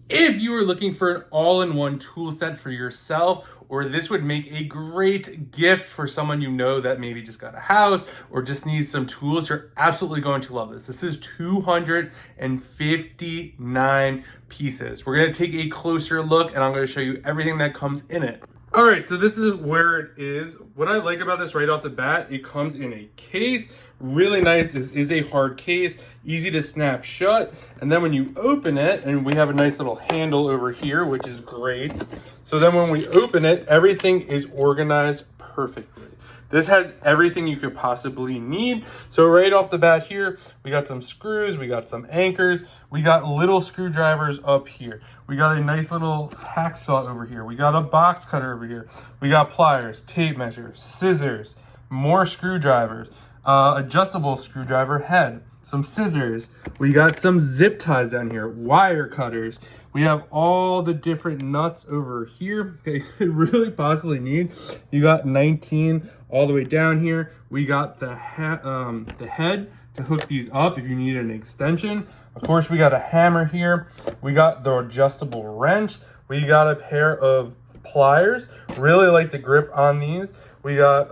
If you are looking for an all-in-one tool set for yourself, or this would make a great gift for someone you know that maybe just got a house or just needs some tools, you're absolutely going to love this. This is 259 pieces. We're going to take a closer look and I'm going to show you everything that comes in it. All right, so this is where it is. What I like about this right off the bat, it comes in a case, really nice. This is a hard case, easy to snap shut. And then when you open it, and we have a nice little handle over here, which is great. So then when we open it, everything is organized perfectly. This has everything you could possibly need. So right off the bat here, we got some screws, we got some anchors, we got little screwdrivers up here. We got a nice little hacksaw over here. We got a box cutter over here. We got pliers, tape measures, scissors, more screwdrivers, adjustable screwdriver head, some scissors. We got some zip ties down here, wire cutters. We have all the different nuts over here that you could really possibly need. You got 19 all the way down here. We got the head to hook these up if you need an extension. Of course, we got a hammer here. We got the adjustable wrench. We got a pair of pliers. Really like the grip on these. We got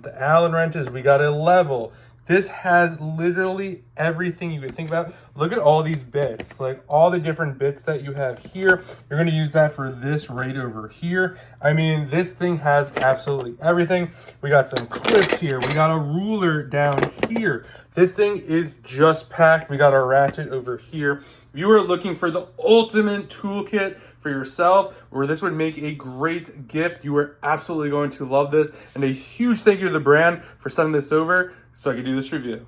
the Allen wrenches. We got a level. This has literally everything you could think about. Look at all these bits, like all the different bits that you have here. You're gonna use that for this right over here. I mean, this thing has absolutely everything. We got some clips here. We got a ruler down here. This thing is just packed. We got a ratchet over here. If you are looking for the ultimate toolkit for yourself, or this would make a great gift, you are absolutely going to love this. And a huge thank you to the brand for sending this over so I could do this review.